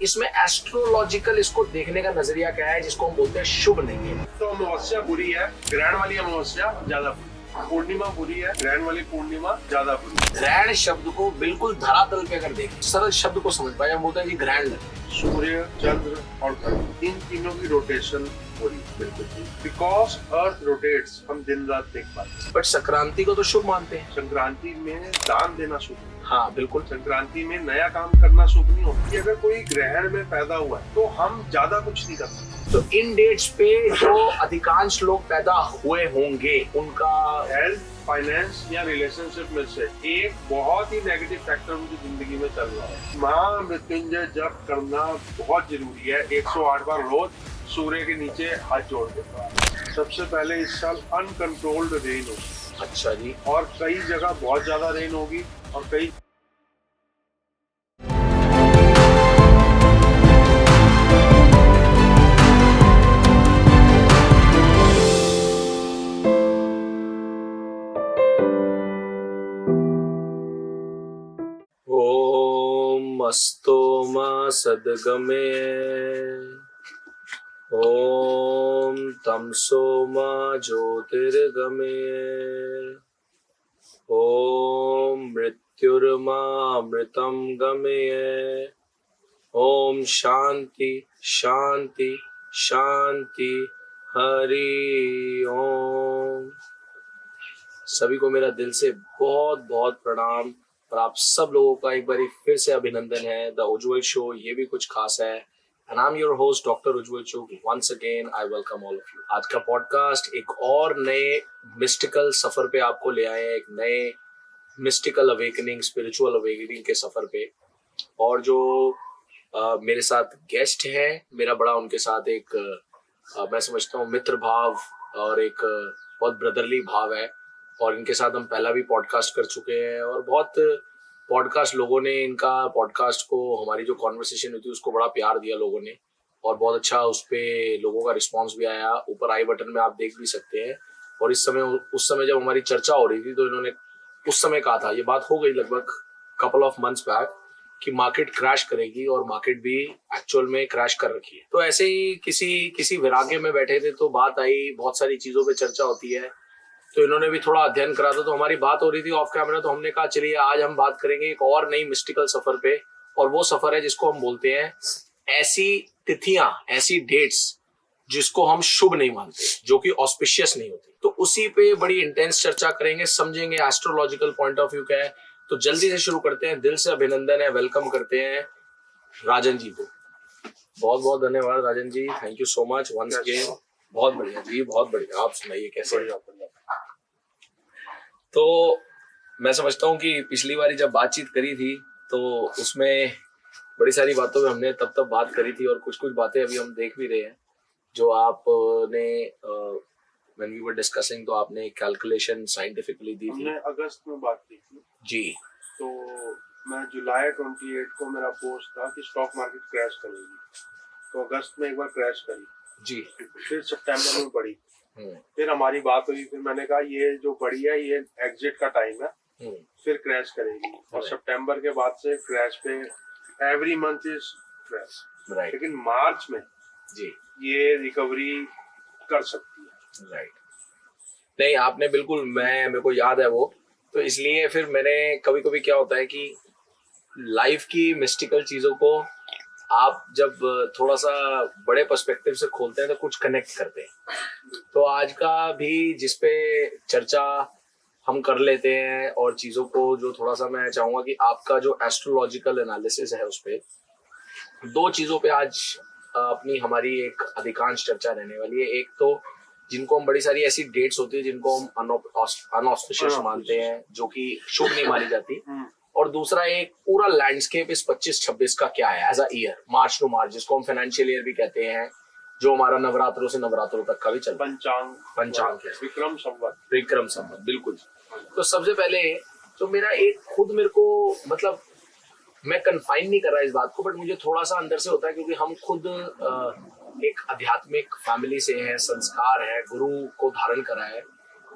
इसमें एस्ट्रोलॉजिकल इसको देखने का नजरिया क्या है जिसको हम बोलते हैं शुभ नहीं है? तो अमावस्या बुरी है, ग्रहण वाली अमावस्या ज्यादा बुरी, पूर्णिमा बुरी है, ग्रहण वाली पूर्णिमा ज्यादा बुरी। ग्रहण शब्द को बिल्कुल धरातल पे अगर देखें, सरल शब्द को समझ पाए, हम बोलते हैं जी ग्रहण लगे। सूर्य, चंद्र और धरती, इन तीनों की रोटेशन हो रही है। बिल्कुल बिकॉज अर्थ रोटेट्स, हम दिन रात देख पाते हैं। बट संक्रांति को तो शुभ मानते हैं। संक्रांति में दान देना शुभ है। हाँ बिल्कुल। संक्रांति में नया काम करना शुभ नहीं होता। अगर कोई ग्रहण में पैदा हुआ है तो हम ज्यादा कुछ नहीं कर सकते। तो इन डेट्स पे जो अधिकांश लोग पैदा हुए होंगे उनका हेल्थ, फाइनेंस या रिलेशनशिप में से एक बहुत ही नेगेटिव फैक्टर उनकी जिंदगी में चल रहा है। महामृत्युंजय जप करना बहुत जरूरी है। 108 बार रोज सूर्य के नीचे हाथ जोड़ देता है। सबसे पहले इस साल अनकंट्रोल्ड रेन होगी। अच्छा जी। और कई जगह बहुत ज्यादा रेन होगी और कई अस्तो मा सद्गमे ओम तमसो मा ज्योतिर्गमे ओम मृत्युर्मा अमृतम गमये ओम शांति शांति शांति हरि ओम। सभी को मेरा दिल से बहुत बहुत प्रणाम और आप सब लोगों का एक बार फिर से अभिनंदन है। द उज्जवल शो ये भी कुछ खास है and I am your host doctor Ujjwal Chok. Once again I welcome all of you. आज का पॉडकास्ट एक और नए मिस्टिकल सफर पे आपको ले आए हैं, एक नए मिस्टिकल अवेकनिंग, स्पिरिचुअल अवेकनिंग के सफर पे। और जो मेरे साथ गेस्ट हैं, मेरा बड़ा उनके साथ एक मैं समझता हूँ मित्र भाव और एक बहुत ब्रदरली भाव है। और इनके साथ हम पहला भी पॉडकास्ट कर चुके हैं और बहुत पॉडकास्ट लोगों ने इनका पॉडकास्ट को, हमारी जो कॉन्वर्सेशन हुई थी उसको बड़ा प्यार दिया लोगों ने और बहुत अच्छा उस पर लोगों का रिस्पांस भी आया। ऊपर आई बटन में आप देख भी सकते हैं। और उस समय जब हमारी चर्चा हो रही थी तो इन्होंने उस समय कहा था, ये बात हो गई लगभग कपल ऑफ मंथ्स बैक, कि मार्केट क्रैश करेगी और मार्केट भी एक्चुअल में क्रैश कर रखी है। तो ऐसे ही किसी वैराग्य में बैठे थे तो बात आई, बहुत सारी चीजों पे चर्चा होती है, तो इन्होंने भी थोड़ा अध्ययन करा था। तो हमारी बात हो रही थी ऑफ कैमरा, तो हमने कहा चलिए आज हम बात करेंगे एक और नई मिस्टिकल सफर पे। और वो सफर है जिसको हम बोलते हैं ऐसी तिथियां, ऐसी डेट्स जिसको हम शुभ नहीं मानते, जो कि ऑस्पिशियस नहीं होती। तो उसी पे बड़ी इंटेंस चर्चा करेंगे, समझेंगे एस्ट्रोलॉजिकल पॉइंट ऑफ व्यू क्या है। तो जल्दी से शुरू करते हैं। दिल से अभिनंदन है, वेलकम करते हैं राजन जी को। बहुत बहुत धन्यवाद Rajan ji, thank you so much once again. बहुत बढ़िया जी, बहुत बढ़िया। आप सुनाइए कैसे? तो मैं समझता हूँ कि पिछली बारी जब बातचीत करी थी तो उसमें बड़ी सारी बातों पे हमने तब बात करी थी और कुछ बातें अभी हम देख भी रहे हैं जो आपने व्हेन वी वर डिस्कसिंग, तो आपने कैलकुलेशन साइंटिफिकली दी थी। हमने अगस्त में बात की थी जी। तो मैं जुलाई 28 को मेरा पोस्ट था कि स्टॉक मार्केट क्रैश करेगी। तो अगस्त में एक बार क्रैश करी जी, फिर सितंबर में बढ़ी, फिर हमारी बात हुई, फिर मैंने कहा ये जो बढ़ी है ये एग्जिट का टाइम है, फिर क्रैश करेगी। और सितंबर के बाद से क्रैश पे एवरी मंथ इज क्रैश, लेकिन मार्च में जी ये रिकवरी कर सकती है। राइट। नहीं, आपने बिल्कुल, मेरे को याद है वो। तो इसलिए फिर मैंने कभी क्या होता है कि लाइफ की मिस्टिकल चीजों को आप जब थोड़ा सा बड़े पर्सपेक्टिव से खोलते हैं तो कुछ कनेक्ट करते हैं। तो आज का भी जिसपे चर्चा हम कर लेते हैं और चीजों को जो थोड़ा सा मैं चाहूंगा कि आपका जो एस्ट्रोलॉजिकल एनालिसिस है उस पे, दो चीजों पे आज अपनी हमारी एक अधिकांश चर्चा रहने वाली है। एक तो जिनको हम बड़ी सारी ऐसी डेट्स होती है जिनको हम अनऑस्पिशियस मानते हैं, जो कि शुभ नहीं मानी जाती। और दूसरा एक पूरा लैंडस्केप इस 25-26 का क्या है as a year, March to March, जिसको हम फाइनेंशियल ईयर भी कहते हैं, जो हमारा नवरात्रों से नवरात्रों तक का भी चलता है। पंचांग है, विक्रम संवत, बिल्कुल। तो सबसे पहले तो मेरे को मतलब मैं कन्फाइन नहीं कर रहा इस बात को, बट मुझे थोड़ा सा अंदर से होता है क्योंकि हम खुद एक आध्यात्मिक फैमिली से हैं, संस्कार है, गुरु को धारण करा है।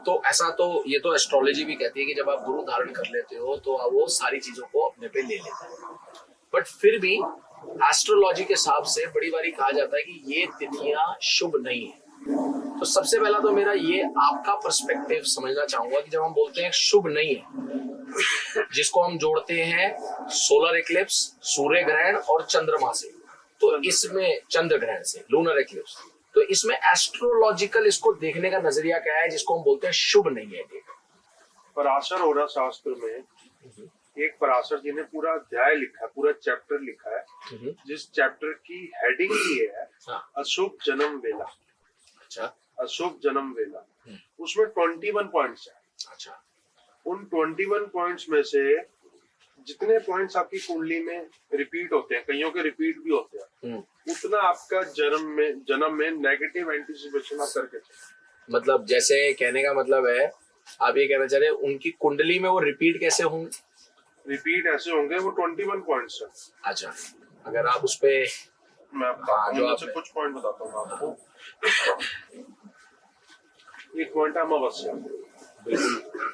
तो ऐसा तो ये तो एस्ट्रोलॉजी भी कहती है कि जब आप गुरु धारण कर लेते हो तो वो सारी चीजों को अपने पे ले लेते हैं। बट फिर भी एस्ट्रोलॉजी के हिसाब से बड़ी बारी कहा जाता है कि ये तिथियां शुभ नहीं है। तो सबसे पहला तो मेरा ये आपका पर्सपेक्टिव समझना चाहूंगा कि जब हम बोलते हैं शुभ नहीं है, जिसको हम जोड़ते हैं सोलर इक्लिप्स, सूर्य ग्रहण और चंद्रमा से, तो इसमें चंद्र ग्रहण से, लूनर इक्लिप्स, तो इसमें एस्ट्रोलॉजिकल इसको देखने का नजरिया क्या है जिसको हम बोलते हैं शुभ नहीं है? पराशर होरा शास्त्र में एक पराशर जी ने पूरा अध्याय लिखा है, पूरा चैप्टर लिखा है, जिस चैप्टर की हेडिंग ये है अशुभ जन्म वेला। अच्छा, अशुभ जन्म वेला। उसमें 21 पॉइंट्स है। अच्छा, उन 21 पॉइंट्स में से जितने पॉइंट्स आपकी कुंडली में रिपीट होते हैं, कईयों के रिपीट भी होते हैं, उतना आपका जन्म में नेगेटिव एंटीसिपेशन आप करके चलें। मतलब जैसे कहने का मतलब है, आप ये कहना चाह रहे हैं उनकी कुंडली में वो रिपीट कैसे होंगे? रिपीट ऐसे होंगे, वो 21 पॉइंट्स है। अच्छा, अगर आप उस पे मैं आपको जो से कुछ पॉइंट बताता हूँ आपको। एक पॉइंट है अमावस्या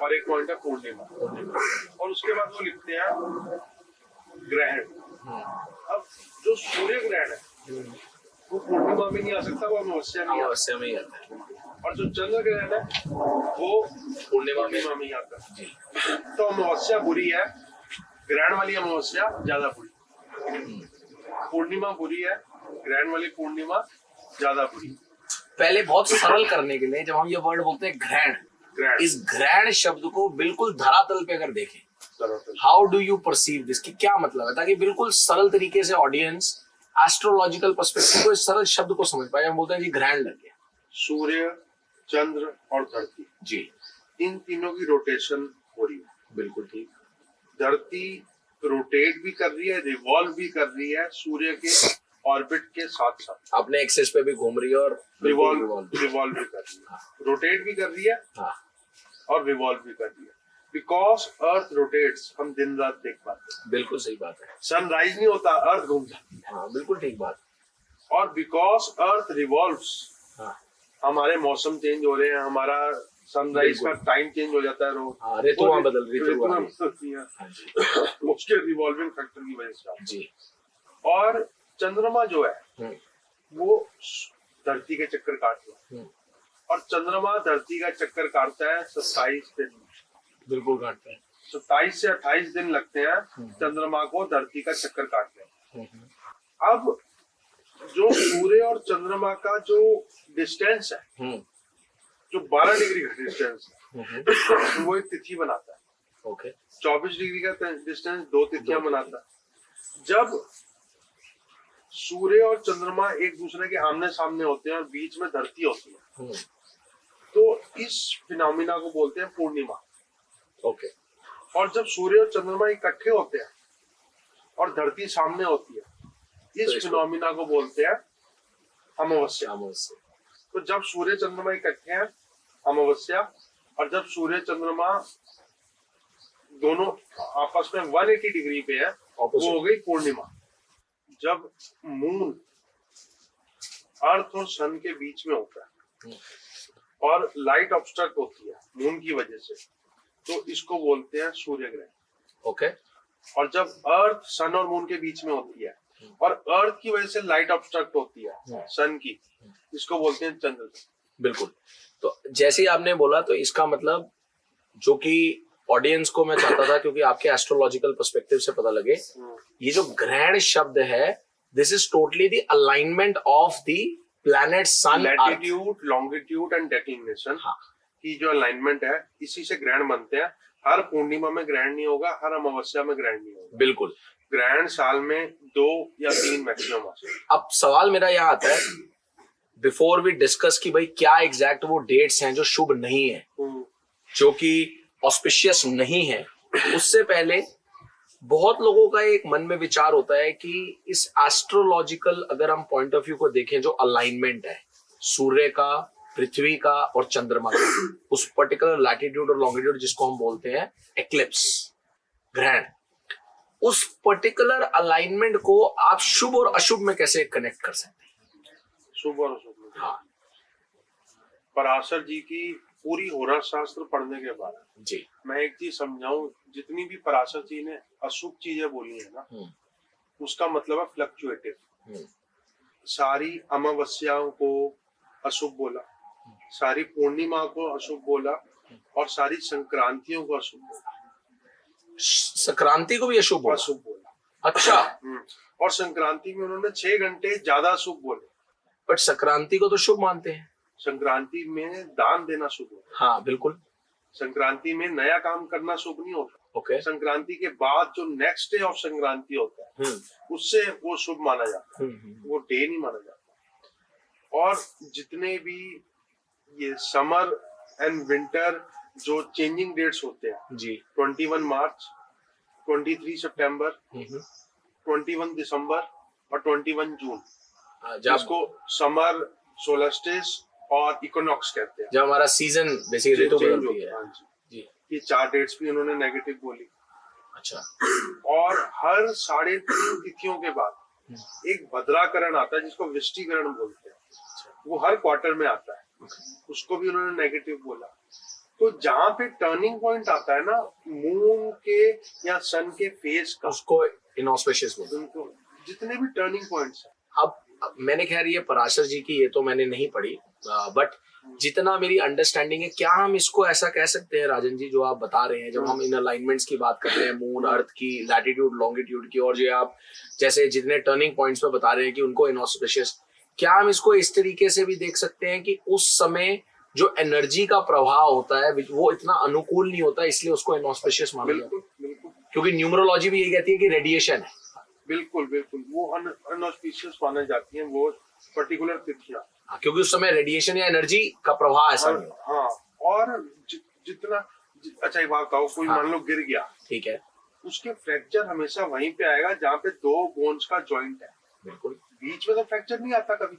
और एक पॉइंट है पूर्णिमा, और उसके बाद वो लिखते हैं ग्रहण। अब जो सूर्य ग्रहण है वो पूर्णिमा में नहीं आ सकता, वो अमावस्या में ही आता है, और जो चंद्र ग्रहण है वो पूर्णिमा में ही आता है। तो अमावस्या बुरी है, ग्रहण वाली अमावस्या ज्यादा बुरी, पूर्णिमा बुरी है, ग्रहण वाली पूर्णिमा ज्यादा बुरी। पहले बहुत सरल करने के लिए जब हम ये वर्ड बोलते हैं ग्रहण, इस ग्रहण शब्द को बिल्कुल धरातल पे अगर देखें, how do you perceive this, कि क्या मतलब है, ताकि बिल्कुल सरल तरीके से ऑडियंस एस्ट्रोलॉजिकल पर्सपेक्टिव को इस सरल शब्द को समझ पाए। हम बोलते हैं जी ग्रहण लग गया। सूर्य, चंद्र और धरती जी, इन तीनों की रोटेशन हो रही है। बिल्कुल ठीक। धरती रोटेट भी कर रही है, रिवॉल्व भी कर रही है सूर्य के ऑर्बिट के साथ साथ, अपने एक्सिस पे भी घूम रही है और रिवॉल्व भी कर रही है, रोटेट भी कर रही है और रिवॉल्व भी कर रही है। बिकॉज अर्थ रोटेट्स, हम दिन रात देख पाते हैं। बिल्कुल सही बात है। सनराइज नहीं होता, अर्थ घूमता है। हाँ, बिल्कुल ठीक बात। और बिकॉज अर्थ रिवॉल्व्स, हमारे मौसम चेंज हो रहे हैं, हमारा सनराइज का टाइम चेंज हो जाता है रोज, ऋतुआं बदलती है उसके रिवॉल्विंग फैक्टर की वजह से जी। और चंद्रमा जो है वो धरती के चक्कर काटता है, और चंद्रमा धरती का चक्कर काटता है 27 दिन। बिल्कुल काटता है। 27 से 28 दिन लगते हैं चंद्रमा को धरती का चक्कर काटने में। अब जो सूर्य और चंद्रमा का जो डिस्टेंस है, जो 12 डिग्री का डिस्टेंस है, वो एक तिथि बनाता है। ओके। 24 डिग्री का डिस्टेंस 2 तिथियां बनाता है। जब सूर्य और चंद्रमा एक दूसरे के आमने सामने होते हैं और बीच में धरती होती है, तो इस फिनोमिना को बोलते हैं पूर्णिमा। ओके। और जब सूर्य और चंद्रमा इकट्ठे होते हैं और धरती सामने होती है, इस फिनोमिना को बोलते हैं अमावस्या। तो जब सूर्य चंद्रमा इकट्ठे हैं, अमावस्या, और जब सूर्य चंद्रमा दोनों आपस में 180 डिग्री पे है, वो हो गई पूर्णिमा। जब मून अर्थ और सन के बीच में होता है और लाइट ऑब्स्ट्रक्ट होती है मून की वजह से, तो इसको बोलते हैं सूर्य ग्रहण। ओके। और जब अर्थ सन और मून के बीच में होती है और अर्थ की वजह से लाइट ऑब्स्ट्रक्ट होती है सन की, इसको बोलते हैं चंद्र ग्रहण। बिल्कुल। तो जैसे ही आपने बोला, तो इसका मतलब जो कि ऑडियंस को मैं चाहता था, क्योंकि आपके एस्ट्रोलॉजिकल पर्सपेक्टिव से पता लगे, ये जो ग्रहण शब्द है, this is totally the alignment of the planet sun, latitude, longitude and declination की जो अलाइनमेंट है, इसी से ग्रहण बनते हैं। हर पूर्णिमा में ग्रहण नहीं होगा, हर अमावस्या में ग्रहण नहीं होगा। बिल्कुल। ग्रहण साल में 2 या 3 मैक्सिमम। अब सवाल मेरा यहाँ आता है, बिफोर वी डिस्कस कि भाई क्या एग्जैक्ट वो डेट्स हैं जो शुभ नहीं है, जो कि ऑस्पिशियस नहीं है, उससे पहले बहुत लोगों का एक मन में विचार होता है कि इस एस्ट्रोलॉजिकल अगर हम पॉइंट ऑफ व्यू को देखें, जो अलाइनमेंट है सूर्य का, पृथ्वी का और चंद्रमा का, उस पर्टिकुलर लैटिट्यूड और लॉन्गिट्यूड जिसको हम बोलते हैं एक्लिप्स, ग्रहण, उस पर्टिकुलर अलाइनमेंट को आप शुभ और अशुभ में कैसे कनेक्ट कर सकते हैं? शुभ और अशुभ में, हाँ। पराशर जी की पूरी होरा शास्त्र पढ़ने के बाद जी मैं एक चीज समझाऊं, जितनी भी पराशर जी ने अशुभ चीजें बोली है ना, उसका मतलब है फ्लक्चुएटिव। सारी अमावस्याओं को अशुभ बोला, सारी पूर्णिमा को अशुभ बोला और सारी संक्रांतियों को अशुभ बोला। संक्रांति को भी अशुभ बोला? अशुभ बोला। अच्छा। और संक्रांति में उन्होंने 6 घंटे ज्यादा शुभ बोले। बट संक्रांति को तो शुभ मानते हैं। संक्रांति में दान देना शुभ होता है। हाँ बिल्कुल। संक्रांति में नया काम करना शुभ नहीं होता। ओके। संक्रांति के बाद जो नेक्स्ट डे ऑफ संक्रांति होता है उससे वो शुभ माना जाता है, वो डे नहीं माना जाता। और जितने भी ये समर एंड विंटर जो चेंजिंग डेट्स होते हैं जी, 21 मार्च, 23 सितंबर, 21 दिसंबर और 21 जून, जिसको समर, सोलस्टिस और इक्विनॉक्स कहते हैं, जब हमारा सीजन बेसिकली ऋतु बदलती है। हाँ जी जी। ये 4 डेट्स भी उन्होंने नेगेटिव बोली। अच्छा। और हर 3.5 तिथियों के बाद एक भद्राकरण आता है जिसको वृष्टिकरण बोलते हैं, वो हर क्वार्टर में आता है, उसको भी उन्होंने नेगेटिव बोला। तो जहाँ पे टर्निंग पॉइंट आता है ना मून के या सन के फेस का, उसको इनऑस्पिशियस बोलते हैं। उनको जितने भी टर्निंग पॉइंट्स हैं। अब मैंने खैर ये पराशर जी की ये तो मैंने नहीं पढ़ी, बट जितना मेरी अंडरस्टैंडिंग है, क्या हम इसको ऐसा कह सकते हैं राजन जी जो आप बता रहे हैं, जब हम इन अलाइनमेंट्स की बात कर रहे हैं, मून अर्थ की, लैटिट्यूड लॉन्गिट्यूड की, और जो आप जैसे जितने टर्निंग पॉइंट्स पे बता रहे हैं कि उनको इनऑस्पिशियस, क्या हम इसको इस तरीके से भी देख सकते हैं कि उस समय जो एनर्जी का प्रभाव होता है वो इतना अनुकूल नहीं होता, इसलिए उसको इनऑस्पिशियस माना जाता है? बिल्कुल बिल्कुल, क्योंकि न्यूमरोलॉजी भी यही कहती है कि रेडिएशन है। बिल्कुल बिल्कुल, वो अनऑस्पिशियस माने जाती हैं वो पर्टिकुलर तिथियां, क्योंकि उस समय रेडिएशन या एनर्जी का प्रवाह ऐसा नहीं होता। हाँ, और जितना अच्छा एक बात कहो, कोई मान लो गिर गया, ठीक है, उसके फ्रैक्चर हमेशा वहीं पे आएगा जहाँ पे 2 बोन्स का जॉइंट है। बिल्कुल। बीच में तो फ्रैक्चर नहीं आता कभी।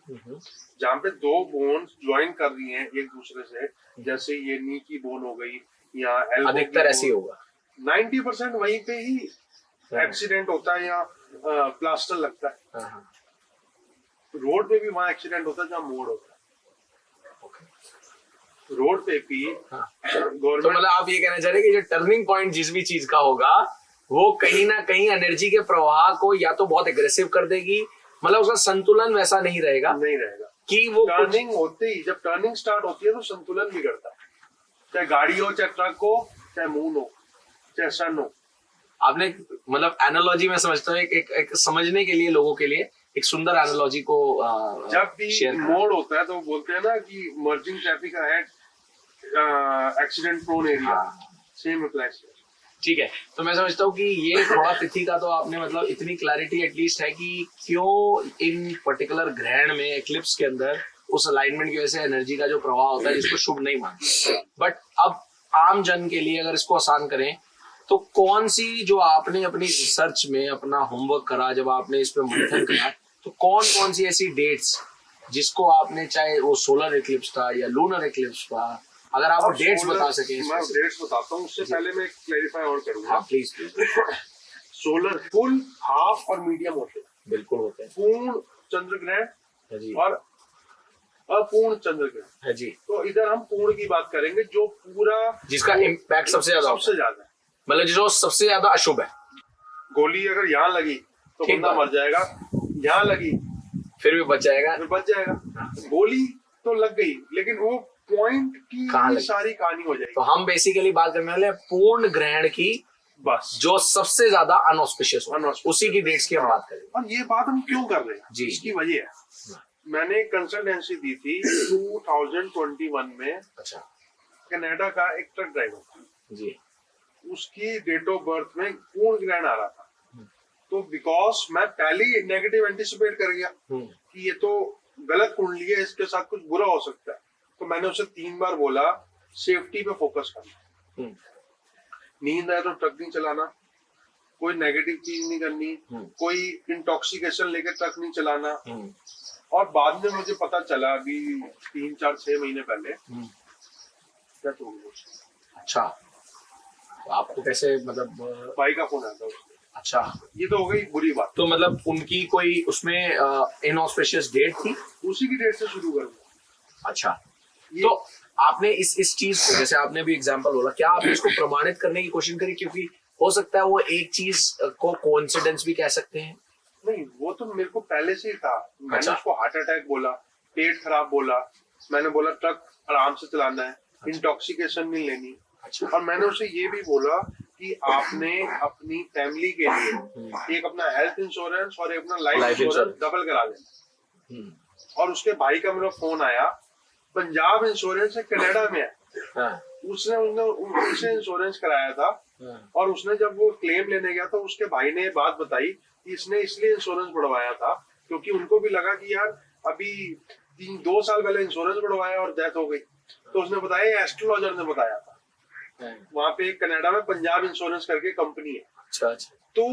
जहाँ पे 2 बोन्स ज्वाइन कर रही हैं एक दूसरे से, जैसे ये नी की बोन हो गई या एल्बो, अधिकतर ऐसे ही होगा। 90% वहीं पे ही एक्सीडेंट होता है या प्लास्टर लगता है। रोड पे भी वहाँ एक्सीडेंट होता है जहाँ मोड़ होता है। रोड पे भी गवर्नमेंट, तो मतलब आप ये कहना चाह रहे हैं कि जो टर्निंग पॉइंट जिस भी चीज का होगा वो कहीं ना कहीं एनर्जी के प्रवाह को या तो बहुत एग्रेसिव कर देगी, मतलब उसका संतुलन वैसा नहीं रहेगा कि वो टर्निंग होते ही, जब टर्निंग स्टार्ट होती है तो संतुलन बिगड़ता है। चाहे गाड़ी हो, चाहे ट्रक हो, चाहे मून हो, चाहे सन हो। आपने मतलब एनालॉजी में समझता हूँ एक समझने के लिए, लोगों के लिए एक सुंदर एनालॉजी को जब भी मोड़ होता है तो बोलते हैं ना कि merging traffic ahead, accident prone area, same applies. ठीक है, तो मैं समझता हूँ कि ये थोड़ा तिथि का तो आपने मतलब इतनी क्लैरिटी एटलीस्ट है कि क्यों इन पर्टिकुलर ग्रहण में, एक्लिप्स के अंदर उस अलाइनमेंट की वजह से एनर्जी का जो प्रवाह होता है जिसको शुभ नहीं मानते। बट अब आम जन के लिए अगर इसको आसान करें तो कौन सी, जो आपने अपनी रिसर्च में अपना होमवर्क करा, जब आपने इस पे मंथन करा, तो कौन सी ऐसी डेट्स जिसको आपने, चाहे वो सोलर एक्लिप्स था या लूनर एक्लिप्स था, अगर आप डेट्स बता सके। मैं डेट्स बताता हूँ, उससे पहले मैं क्लैरिफाई और करूंगा। हाँ प्लीज। सोलर फुल, हाफ और मीडियम होते हैं। बिल्कुल होते हैं। पूर्ण चंद्र ग्रहण जी और अपूर्ण चंद्र ग्रहण है जी। तो इधर हम पूर्ण की बात करेंगे, जो पूरा, जिसका इम्पैक्ट सबसे ज्यादा है, मतलब जो सबसे ज्यादा अशुभ है। गोली अगर यहाँ लगी तो बंदा मर जाएगा, यहाँ लगी फिर भी बच जाएगा, गोली तो लग गई लेकिन वो पॉइंट की सारी कहानी हो जाएगी। तो हम बेसिकली बात करने वाले पूर्ण ग्रहण की, बस जो सबसे ज्यादा अनऑस्पिशियस हो, उसी की डेट्स की हम बात करेंगे। और ये बात हम क्यों कर रहे हैं जी, इसकी वजह है, मैंने कंसल्टेंसी दी थी 2021 में। अच्छा। कनाडा का एक ट्रक ड्राइवर जी, उसकी डेट ऑफ बर्थ में पूर्ण ग्रहण आ रहा था, तो बिकॉज मैं पहले ही नेगेटिव एंटिसिपेट कर गया कि ये तो गलत कुंडली है, इसके साथ कुछ बुरा हो सकता है, तो मैंने उसे 3 बार बोला सेफ्टी पे फोकस करना। नींद आए तो ट्रक नहीं चलाना, कोई नेगेटिव चीज नहीं करनी, कोई इंटॉक्सिकेशन लेकर ट्रक नहीं चलाना। और बाद में मुझे पता चला अभी 3, 4, 6 महीने पहले क्या तो। अच्छा, तो आपको कैसे, मतलब भाई का फोन आया था। अच्छा, ये तो हो गई बुरी बात। तो मतलब उनकी कोई उसमें इनऑस्पिशियस डेट थी, उसी की डेट से शुरू करूंगा। अच्छा, तो आपने इस चीज को, जैसे आपने भी एग्जांपल बोला, क्या आपने इसको प्रमाणित करने की कोशिश करी? क्योंकि हो सकता है वो एक चीज को कोइंसिडेंस भी कह सकते हैं, नहीं, वो तो मेरे को पहले से ही था। मैंने अच्छा। उसको हार्ट अटैक बोला, पेट खराब बोला, मैंने बोला ट्रक आराम से चलाना है, इंटॉक्सिकेशन नहीं लेनी, अच्छा। और मैंने उसे ये भी बोला कि आपने अपनी फैमिली के लिए एक अपना हेल्थ इंश्योरेंस और एक अपना life Life insurance insurance। Double करा लेना। हम्म, और उसके भाई का मेरा फोन आया, पंजाब इंश्योरेंस है, कनाडा में है, हाँ, उसने उनसे इंश्योरेंस कराया था। हाँ, और उसने जब वो क्लेम लेने गया तो उसके भाई ने बात बताई कि इसने इसलिए इंश्योरेंस बढ़वाया था क्योंकि उनको भी लगा कि यार अभी 2 साल पहले इंश्योरेंस बढ़वाया और डेथ हो गई। तो उसने बताया, एस्ट्रोलॉजर ने बताया था। हाँ, वहां पे कनाडा में पंजाब इंश्योरेंस करके कंपनी है, अच्छा अच्छा, तो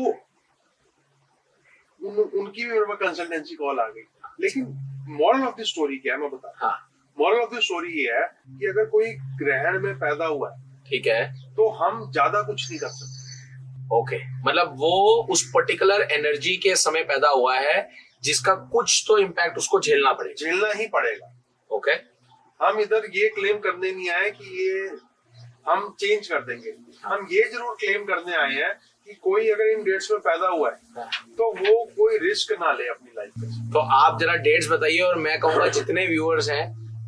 उनकी भी मेरे पास कंसल्टेंसी कॉल आ गई। लेकिन मॉरल ऑफ द स्टोरी क्या है मैं बता, हाँ, मॉरल ऑफ द स्टोरी ये है कि अगर कोई ग्रहण में पैदा हुआ है ठीक है, तो हम ज्यादा कुछ नहीं कर सकते। ओके, मतलब वो उस पर्टिकुलर एनर्जी के समय पैदा हुआ है जिसका कुछ तो इम्पैक्ट उसको झेलना पड़ेगा। झेलना ही पड़ेगा। ओके, हम इधर ये क्लेम करने नहीं आए कि ये हम चेंज कर देंगे। हम ये जरूर क्लेम करने आए हैं कि कोई अगर इन डेट्स में पैदा हुआ है तो वो कोई रिस्क ना ले अपनी लाइफ में। तो आप जरा डेट्स बताइए, और मैं कहूंगा जितने व्यूअर्स हैं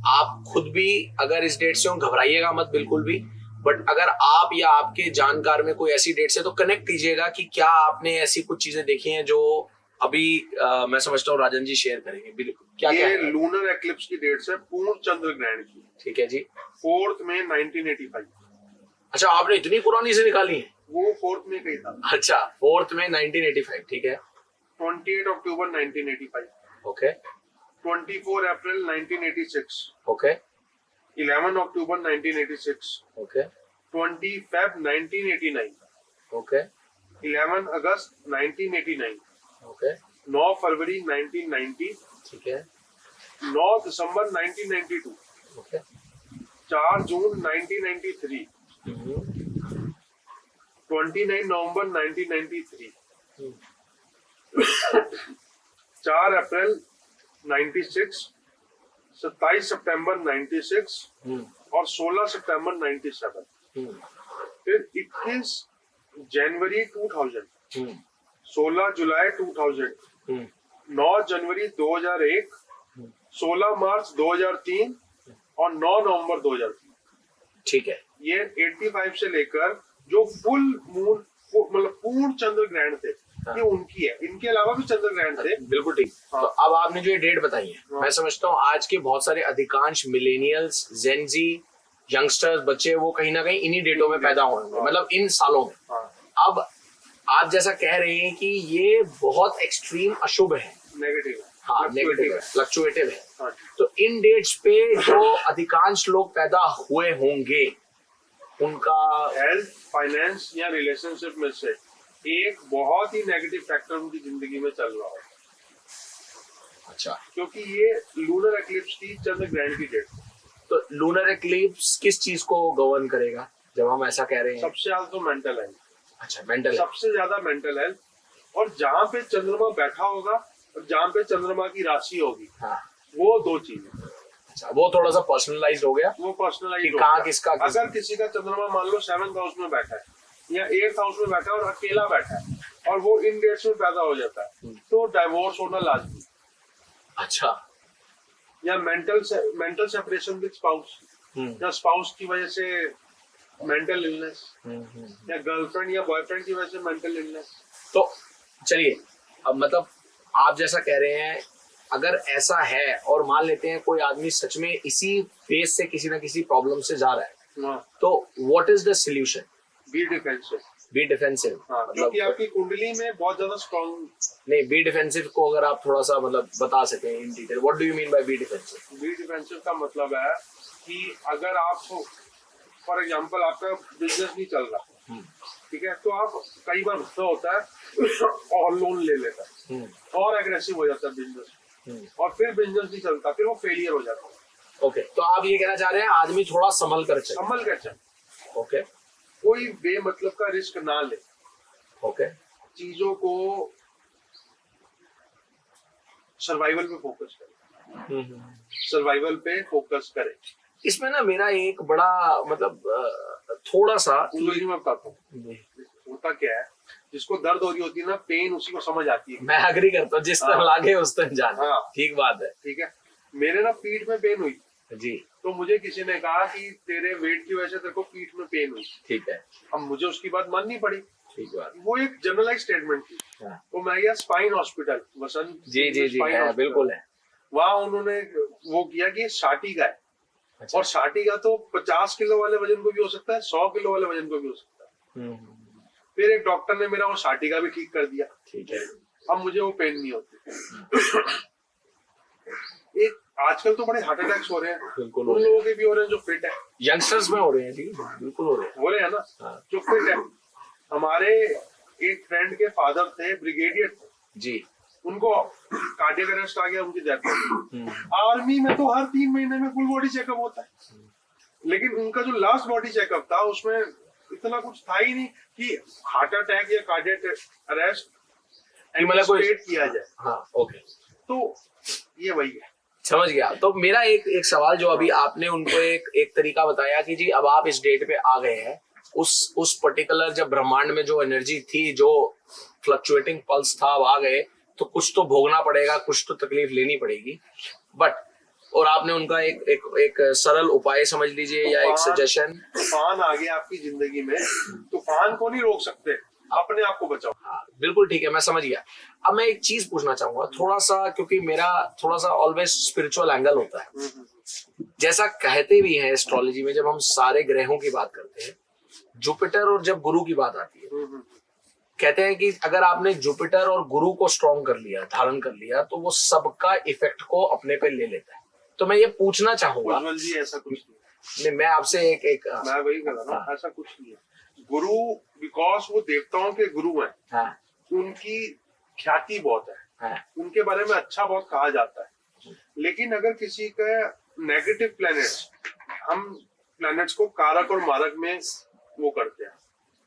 आप खुद भी अगर इस डेट से हो घबराइएगा मत बिल्कुल भी, बट अगर आप या आपके जानकार में कोई ऐसी डेट्स है तो कनेक्ट कीजिएगा कि क्या आपने ऐसी कुछ चीजें देखी हैं जो अभी मैं समझता हूँ राजन जी शेयर करेंगे। बिल्कुल, क्या क्या ये है? लूनर एक्लिप्स की डेट्स है, पूर्ण चंद्र ग्रहण की, ठीक है जी। 4 मई 1985। अच्छा, आपने इतनी पुरानी से निकाली है? वो 4 मई का ही था। अच्छा, 4 में 1985, ठीक है। 28 अक्टूबर 1985, ओके 24 अप्रैल 1986, ओके 11 अक्टूबर 1986, ओके 20 फेब 1989, ओके 11 अगस्त 1989, ओके 9 फरवरी 1990, ठीक है, 9 दिसंबर 1992, ओके 4 जून 1993, 29 नवंबर 1993, 4 अप्रैल 96, 27 सितंबर 96 और 16 सितंबर 97, फिर 21 जनवरी 2000, 16 जुलाई 2000, 9 जनवरी 2001, 16 मार्च 2003 और 9 नवंबर 2003। ठीक है। ये 85 से लेकर जो फुल मून मतलब पूर्ण चंद्र ग्रहण थे, ये उनकी है। इनके अलावा भी चंद्र ग्रहण थे। बिल्कुल ठीक। हाँ। तो अब आपने जो ये डेट बताई है, मैं समझता हूँ आज के बहुत सारे अधिकांश मिलेनियल्स, जेनजी, यंगस्टर्स, बच्चे वो कहीं ना कहीं इन्हीं डेटों में पैदा हुए होंगे, मतलब इन सालों में। हाँ। अब आप जैसा कह रहे हैं कि ये बहुत एक्सट्रीम अशुभ है, नेगेटिव है। हाँ नेगेटिव है, फ्लक्चुएटिव है। हाँ। तो इन डेट्स पे जो अधिकांश लोग पैदा हुए होंगे उनका हेल्थ, फाइनेंस या रिलेशनशिप में से एक बहुत ही नेगेटिव फैक्टर उनकी जिंदगी में चल रहा है, अच्छा, क्योंकि ये लूनर एक्लिप्स की चंद्र ग्रहण की डेट है। तो लूनर एक्लिप्स किस चीज को गवर्न करेगा जब हम ऐसा कह रहे हैं? सबसे ज्यादा तो मेंटल हेल्थ। अच्छा, मेंटल। सबसे ज्यादा मेंटल हेल्थ। और जहाँ पे चंद्रमा बैठा होगा और जहाँ पे चंद्रमा की राशि होगी, हाँ, वो दो चीजें। अच्छा, वो थोड़ा सा पर्सनलाइज्ड हो गया वो पर्सनलाइज कि कहाँ किसका अगर किसी का चंद्रमा मान लो 7th हाउस में बैठा है या 8th हाउस में बैठा है और अकेला बैठा है और वो इन डेट्स में पैदा हो जाता है, तो डाइवोर्स होना लाजमी। अच्छा, या मेंटल सेपरेशन विद स्पाउस, या स्पाउस की वजह से मेंटल इलनेस, या गर्लफ्रेंड या बॉयफ्रेंड की वजह से मेंटल इलनेस। तो चलिए, अब मतलब आप जैसा कह रहे हैं, अगर ऐसा है और मान लेते हैं कोई आदमी सच में इसी फेज से किसी ना किसी प्रॉब्लम से जा रहा है, तो what is the solution? Be defensive. Be defensive, क्योंकि आपकी कुंडली में बहुत ज्यादा स्ट्रॉन्ग। नहीं, बी डिफेंसिव को अगर आप थोड़ा सा मतलब बता सकें in detail, what do you mean by be defensive? Be defensive का मतलब है कि अगर आप फॉर एग्जांपल आपका बिजनेस नहीं चल रहा, ठीक है, तो आप कई बार गुस्सा होता है और लोन ले लेता है और एग्रेसिव हो जाता है बिजनेस, और फिर बिजनेस नहीं चलता, फिर वो फेलियर हो जाता है। ओके, तो आप ये कहना चाह रहे हैं आदमी थोड़ा संभल कर चले। संभल कर चले। ओके, कोई बेमतलब का रिस्क ना ले। ओके, चीजों को सर्वाइवल पे फोकस करे। सर्वाइवल पे फोकस करे। इसमें ना मेरा एक बड़ा मतलब थोड़ा सा मैं बताता हूँ होता क्या है। जिसको दर्द हो रही होती है ना, पेन उसी को समझ आती है। मैं अग्री करता हूँ, जिस तरह लागे उस तरह जाना। हाँ। ठीक बात है। ठीक है, मेरे ना पीठ में पेन हुई जी। तो मुझे किसी ने कहा कि तेरे वेट की वजह से तेरे को पीठ में पेन हुई। ठीक है। अब मुझे उसकी बात माननी पड़ी। ठीक बात। वो एक जनरलाइज स्टेटमेंट थी। हाँ। तो मैं गया स्पाइन हॉस्पिटल, वसंत जी जी जी स्पाइन है, हॉस्पिटल। बिल्कुल है। वहाँ उन्होंने वो किया कि साटिका है। अच्छा। और साटिका तो 50 किलो वाले वजन को भी हो सकता है, 100 किलो वाले वजन को भी हो सकता है। फिर एक डॉक्टर ने मेरा वो साटिका भी ठीक कर दिया। ठीक है। अब मुझे वो पेन नहीं होती। एक आजकल तो बड़े हार्ट अटैक्स हो रहे हैं, बिल्कुल उन लोगों के भी हो रहे हैं जो फिट है। यंगस्टर्स में हो रहे हैं जी, बिल्कुल हो रहे हैं। हो रहे हैं ना, हाँ। जो फिट है। हमारे एक फ्रेंड के फादर थे, ब्रिगेडियर थे, जी। उनको कार्डियक अरेस्ट आ गया, उनकी डेथ हो गई। आर्मी में तो हर 3 महीने में फुल बॉडी चेकअप होता है, लेकिन उनका जो लास्ट बॉडी चेकअप था उसमें इतना कुछ था ही नहीं कि हार्ट अटैक या कार्डियक अरेस्ट एंटिसिपेट किया जाए। हाँ, ओके। तो ये वही है। समझ गया। तो मेरा एक सवाल, जो अभी आपने उनको एक तरीका बताया कि जी अब आप इस डेट पे आ गए हैं, उस पर्टिकुलर जब ब्रह्मांड में जो एनर्जी थी, जो फ्लक्चुएटिंग पल्स था, अब आ गए तो कुछ तो भोगना पड़ेगा, कुछ तो तकलीफ लेनी पड़ेगी। बट और आपने उनका एक सरल उपाय समझ लीजिए या एक सजेशन। तूफान आ गया आपकी जिंदगी में, तूफान को नहीं रोक सकते, अपने आप को बचाओ। हाँ, बिल्कुल ठीक है, मैं समझ गया। अब मैं एक चीज पूछना चाहूंगा थोड़ा सा, क्योंकि मेरा थोड़ा सा ऑलवेज स्पिरिचुअल एंगल होता है। जैसा कहते भी हैं एस्ट्रोलॉजी में, जब हम सारे ग्रहों की बात करते हैं, जुपिटर और जब गुरु की बात आती है, कहते हैं कि अगर आपने जुपिटर और गुरु को स्ट्रॉन्ग कर लिया, धारण कर लिया, तो वो सबका इफेक्ट को अपने पे ले लेता है। तो मैं ये पूछना चाहूंगा जी, ऐसा कुछ नहीं, मैं आपसे एक मैं वही कर रहा हूँ, ऐसा कुछ नहीं है। गुरु बिकॉज वो देवताओं के गुरु हैं। हाँ, उनकी ख्याति बहुत है। हाँ, उनके बारे में अच्छा बहुत कहा जाता है। लेकिन अगर किसी का नेगेटिव प्लैनेट्स, हम प्लैनेट्स को कारक और मारक में वो करते हैं,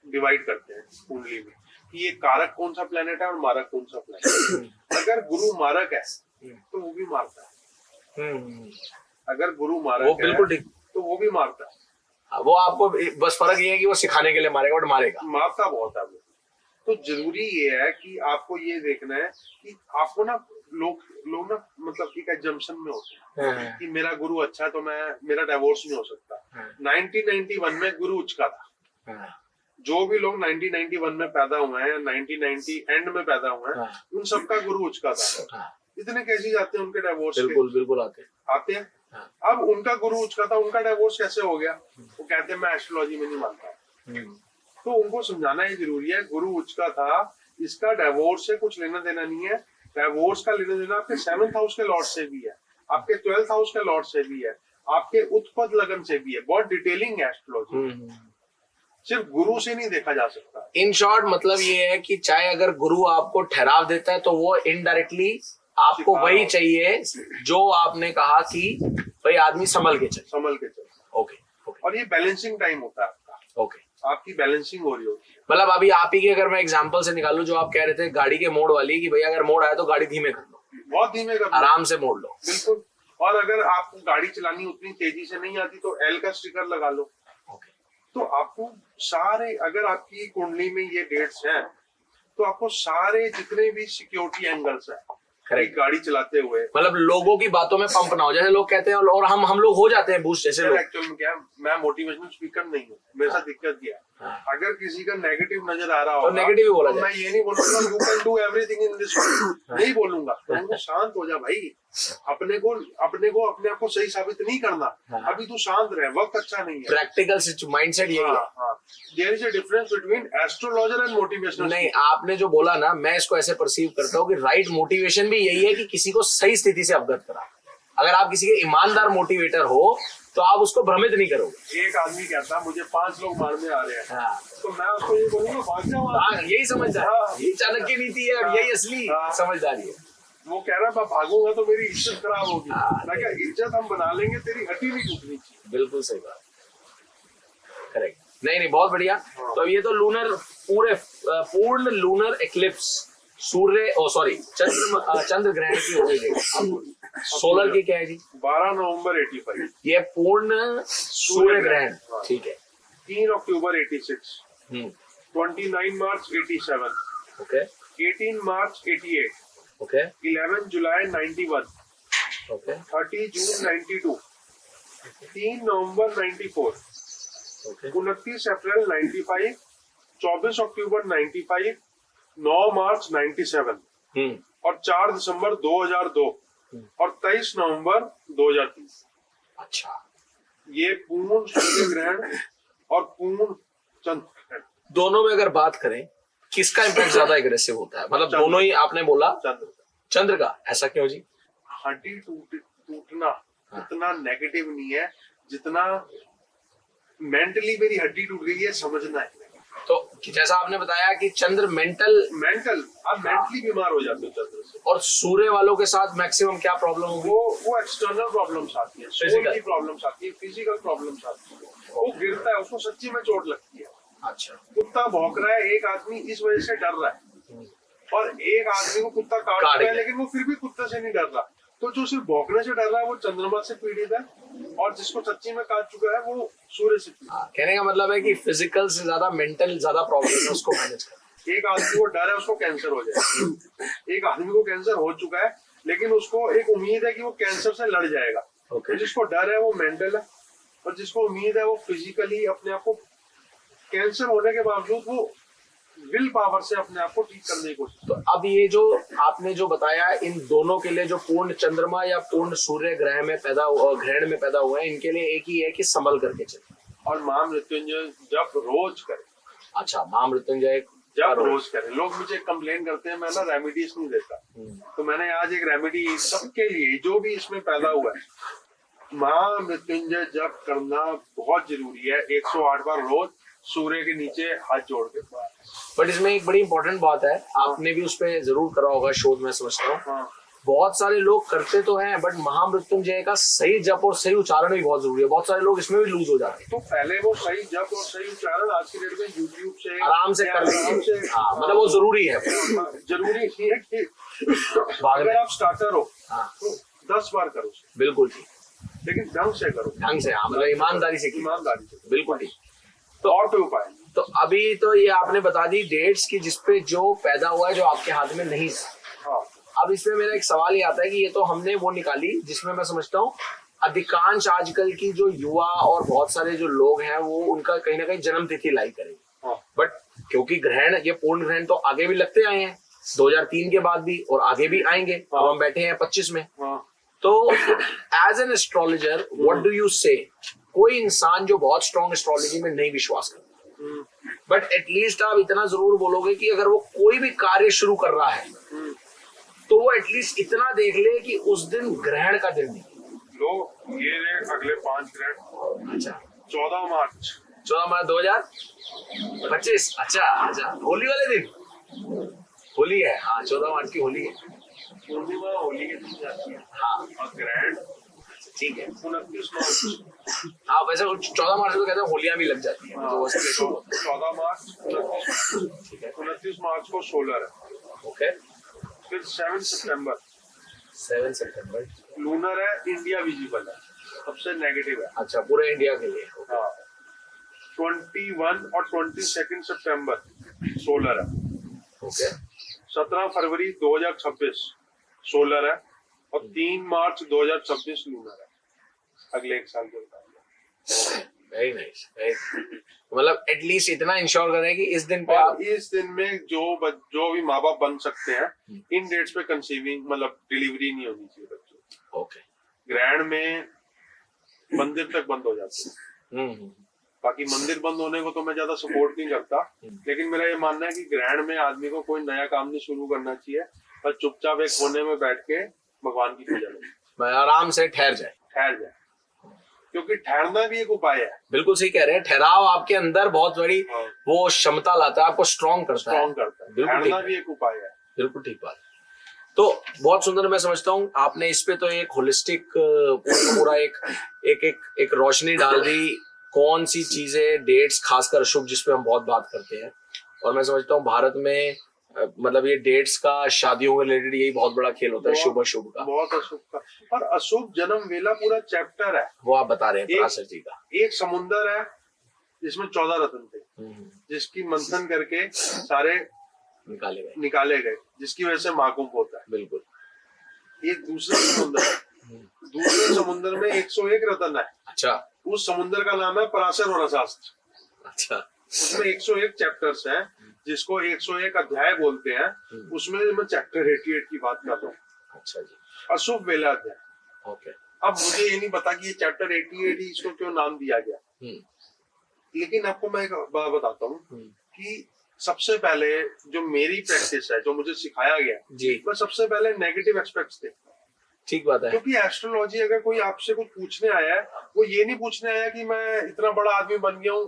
डिवाइड करते हैं कुंडली में, कि ये कारक कौन सा प्लैनेट है और मारक कौन सा प्लैनेट है। अगर गुरु मारक है तो वो भी मारता है। अगर गुरु मारक वो बिल्कुल ठीक, तो वो भी मारता है। वो आपको बस फर्क ये है कि वो सिखाने के लिए मारेगा, बट मारेगा। मारता बहुत है वो। तो जरूरी ये है कि आपको ये देखना है कि आपको ना लोग ना मतलब कि जंक्शन में होते हैं कि मेरा गुरु अच्छा है तो मेरा डिवोर्स नहीं हो सकता। 1991 में गुरु उचका था। जो भी लोग 1991 में पैदा हुए हैं, 1990 एंड में पैदा हुए हैं, उन सबका गुरु उचका था। इतने केसेस आते हैं उनके डिवोर्स के। बिल्कुल आते हैं। अब उनका गुरु उचका था, उनका डिवोर्स कैसे हो गया? वो कहते हैं मैं एस्ट्रोलॉजी में नहीं मानता। तो उनको समझाना ही जरूरी है, गुरु उचका था, इसका डिवोर्स से कुछ लेना देना नहीं है। डिवोर्स का लेना देना आपके 7th हाउस के लॉर्ड से भी है, आपके 12th हाउस के लॉर्ड से भी है, आपके उत्पद लगन से भी है। बहुत डिटेलिंग है एस्ट्रोलॉजी, सिर्फ गुरु से नहीं देखा जा सकता। इन शॉर्ट मतलब ये है कि चाहे अगर गुरु आपको ठहराव देता है तो वो इनडायरेक्टली आपको वही चाहिए जो आपने कहा कि भाई आदमी संभल के चले। ओके। और ये बैलेंसिंग टाइम होता है आपका। ओके। आपकी बैलेंसिंग हो रही होती है। मतलब अभी आप ही की अगर मैं एग्जांपल से निकालूं, जो आप कह रहे थे गाड़ी के मोड़ वाली, कि भैया अगर मोड़ आया तो गाड़ी धीमे कर लो, बहुत धीमे कर लो, आराम से मोड़ लो। बिल्कुल। और अगर आपको गाड़ी चलानी उतनी तेजी से नहीं आती तो एल का स्टिकर लगा लो। तो आपको सारे, अगर आपकी कुंडली में ये डेट्स हैं तो आपको सारे जितने भी सिक्योरिटी एंगल्स हैं गाड़ी चलाते हुए, मतलब लोगों की बातों में पंप ना हो, जैसे लोग कहते हैं, और हम लोग हो जाते हैं बूस्ट जैसे लोग। एक्चुअल में क्या है, मैं मोटिवेशनल स्पीकर नहीं हूँ, मेरे साथ दिक्कत क्या है, अगर किसी का नेगेटिव नजर आ रहा हो, नेगेटिव ही बोला तो मैं ये नहीं बोलूंगा you can do everything in this world, नहीं बोलूंगा। तो उनको शांत हो जा भाई, अपने को अपने आप को सही साबित नहीं करना। अभी तू शांत रहे, वक्त अच्छा नहीं है। प्रैक्टिकल माइंडसेट यही है। There is a difference between astrologer and motivational. नहीं, आपने जो बोला ना, मैं इसको ऐसे परसीव करता हूँ कि राइट मोटिवेशन भी यही है कि किसी को सही स्थिति से अवगत करा। अगर आप किसी के ईमानदार मोटिवेटर हो तो आप उसको भ्रमित नहीं करोगे। एक आदमी कहता है मुझे 5 लोग मारने आ रहे हैं, तो मैं उसको ये बोलूंगा भाग जाओ। यही समझदार, यही चाणक्य नीति है, यही असली समझदारी है। वो कह रहा मैं भागूंगा तो मेरी इज्जत खराब होगी। मैं क्या, इज्जत हम बना लेंगे, तेरी हड्डी नहीं टूटनी चाहिए। बिल्कुल सही बात, करेक्ट। नहीं, बहुत बढ़िया। तो ये तो लूनर पूर्ण लूनर एक्लिप्स, चंद्र ग्रहण की हो गई। सोलर की क्या है जी? 12 नवंबर 85। ये पूर्ण सूर्य ग्रहण, ठीक है। 3 अक्टूबर 86। 29 March 87, Okay. 18 March 88, Okay. 11 July 91, Okay. 30 June 92, 3 November 94, Okay. 29 अप्रैल 95, 24 अक्टूबर 95, 9 मार्च 97 हम्म। और 4 दिसंबर 2002 और 23 नवंबर 2003। अच्छा, ये पूर्ण सूर्य ग्रहण और पूर्ण चंद्र ग्रहण। दोनों में अगर बात करें किसका इम्पैक्ट ज्यादा एग्रेसिव होता है? मतलब चंद्र। दोनों ही आपने बोला चंद्र चंद्र का, ऐसा क्यों जी? हड्डी टूटना इतना नेगेटिव नहीं है जितना मेंटली मेरी हड्डी टूट गई है, समझना है। तो जैसा आपने बताया कि चंद्र मेंटल, आप मेंटली बीमार हो जाते हो चंद्र से। और सूर्य वालों के साथ मैक्सिमम क्या प्रॉब्लम होगी? वो एक्सटर्नल प्रॉब्लम्स आती है, सोल Physical। की प्रॉब्लम्स आती है, फिजिकल प्रॉब्लम्स आती है। वो गिरता है, उसको सच्ची में चोट लगती है। अच्छा। कुत्ता भौंक रहा है, एक आदमी इस वजह से डर रहा है और एक आदमी को कुत्ता काट रहा है गया। लेकिन वो फिर भी कुत्ते से नहीं डर रहा। तो जो सिर्फ भौंकने से डर रहा है वो चंद्रमा से पीड़ित है, और जिसको सच्ची में काट चुका है वो सूर्य से पीड़ित कहने का मतलब है कि फिजिकल से ज्यादा मेंटल ज्यादा प्रॉब्लम है, उसको मैनेज करना। है। एक आदमी को डर है उसको कैंसर हो जाए, एक आदमी को कैंसर हो चुका है लेकिन उसको एक उम्मीद है कि वो कैंसर से लड़ जाएगा। Okay। तो जिसको डर है वो मेंटल है, और जिसको उम्मीद है वो फिजिकली अपने आप को कैंसर होने के बावजूद वो विल पावर से अपने आप को ठीक करने की कोशिश। तो अब ये जो आपने जो बताया, इन दोनों के लिए जो पूर्ण चंद्रमा या पूर्ण सूर्य ग्रह में पैदा ग्रहण में पैदा हुए हैं, इनके लिए एक ही है कि संभल करके चले। और महामृत्युंजय जब रोज करे, अच्छा, महामृत्युंजय जब रोज करे। लोग मुझे कंप्लेन करते हैं मैं ना रेमेडीज नहीं देता, तो मैंने आज एक रेमेडी सबके लिए जो भी इसमें पैदा हुआ है, महामृत्युंजय जप करना बहुत जरूरी है। 108 बार रोज सूर्य के नीचे हाथ जोड़ के। बट इसमें एक बड़ी इंपॉर्टेंट बात है, आपने भी उस पर जरूर करा होगा शोध, मैं समझता हूँ। हाँ, बहुत सारे लोग करते तो हैं, बट महामृत्युंजय का सही जप और सही उच्चारण भी बहुत जरूरी है। बहुत सारे लोग इसमें भी लूज हो जाते हैं। तो पहले वो सही जप और सही उच्चारण आज की डेट में यूट्यूब से आराम से कर लेंगे। हाँ, मतलब वो जरूरी है। जरूरी नहीं है कि बाद में। अगर आप स्टार्टर हो हाँ, तो 10 बार करो, बिल्कुल ठीक, लेकिन ढंग से करो, ढंग से। हाँ, मतलब ईमानदारी से की, ईमानदारी से। बिल्कुल ठीक। तो और कोई उपाय नहीं। तो अभी तो ये आपने बता दी डेट्स की जिसपे जो पैदा हुआ है, जो आपके हाथ में नहीं है। हाँ, अब इसमें मेरा एक सवाल ये आता है कि ये तो हमने वो निकाली जिसमें मैं समझता हूँ अधिकांश आजकल की जो युवा और बहुत सारे जो लोग हैं वो उनका कहीं ना कहीं जन्म तिथि लाई करेंगे। हाँ, बट क्योंकि ग्रहण, ये पूर्ण ग्रहण तो आगे भी लगते आए हैं, 2003 के बाद भी, और आगे भी आएंगे। अब हम बैठे हैं 25 में। हाँ, तो as an astrologer what do you say? कोई इंसान जो बहुत स्ट्रॉन्ग एस्ट्रोलॉजी में नहीं विश्वास करता, बट एटलीस्ट आप इतना जरूर बोलोगे कि अगर वो कोई भी कार्य शुरू कर रहा है तो वो एटलीस्ट इतना देख ले कि उस दिन ग्रहण का दिन नहीं। लो ये रहे अगले 5 ग्रहण। अच्छा, 14 मार्च 14 मार्च 2025। अच्छा, होली वाले दिन होली है। हाँ, 14 मार्च की होली है। पूर्णिमा होली के दिन जाती है। हाँ, और ग्रहण ठीक है। 29 मार्च। हाँ, वैसे 14 मार्च को कहते हैं होलियां भी लग जाती है, तो वो सब शुरू होता 14 मार्च, 29 मार्च को सोलर है। है। ओके, फिर 7 सितंबर 7 सितंबर। लूनर है, इंडिया विजिबल है, सबसे नेगेटिव है। अच्छा, पूरे इंडिया के लिए। हाँ, 21 और 22 सितंबर सोलर है। ओके, 17 फरवरी 2026 सोलर है, और 3 मार्च 2026 लूनर है। अगले 1 साल के बाद। Very nice. मतलब एटलीस्ट इतना इंश्योर करें कि इस दिन पे आप, और इस दिन में जो भी माँ बाप बन सकते हैं, इन डेट्स पे कंसीविंग मतलब डिलीवरी नहीं होनी चाहिए बच्चों की। ओके, ग्रहण में मंदिर तक बंद हो जाते हैं। बाकी मंदिर बंद होने को तो मैं ज्यादा सपोर्ट नहीं करता, लेकिन मेरा ये मानना है कि ग्रहण में आदमी को कोई नया काम नहीं शुरू करना चाहिए, बस चुपचाप एक कोने में बैठ के भगवान की पूजा करें, आराम से ठहर जाए। ठहर जाए, क्योंकि ठहरना भी एक उपाय है। बिल्कुल सही कह रहे हैं। ठहराव आपके अंदर बहुत बड़ी हाँ। वो क्षमता लाता है, आपको स्ट्रॉन्ग करता है। स्ट्रॉन्ग करता है, बिल्कुल ठहरना ठीक भी एक उपाय है। बिल्कुल ठीक बात। तो बहुत सुंदर, मैं समझता हूँ आपने इस पे तो एक होलिस्टिक पूरा एक रोशनी डाल दी। कौन सी चीजें, डेट्स खासकर शुभ, जिसपे हम बहुत बात करते हैं, और मैं समझता हूँ भारत में मतलब ये डेट्स का शादियों के रिलेटेड यही बहुत बड़ा खेल होता है, शुभ अशुभ का। बहुत अशुभ का, और अशुभ जन्म वेला पूरा चैप्टर है वो आप बता रहे हैं पराशर जी का। एक समुंदर है जिसमें 14 रत्न थे, जिसकी मंथन करके सारे निकाले गए, जिसकी वजह से महाकुंभ होता है। बिल्कुल। एक दूसरा समुद्र है, दूसरे समुद्र में 101 रत्न है। अच्छा। उस समुद्र का नाम है पराशर वरशास्त्र। अच्छा। उसमें 101 चैप्टर्स हैं, जिसको 101 अध्याय बोलते हैं। उसमें मैं चैप्टर 88 की बात कर रहा हूँ। अच्छा जी। अशुभ वेला अध्याय। ओके। अब मुझे ये नहीं पता कि ये चैप्टर 88 ही इसको क्यों नाम दिया गया, लेकिन आपको मैं एक बात बताता हूँ कि सबसे पहले जो मेरी प्रैक्टिस है, जो मुझे सिखाया गया जी, मैं सबसे पहले नेगेटिव एस्पेक्ट्स देखता हूँ। ठीक बात है। क्योंकि एस्ट्रोलॉजी, अगर कोई आपसे कुछ पूछने आया है, वो ये नहीं पूछने आया कि मैं इतना बड़ा आदमी बन गया हूँ,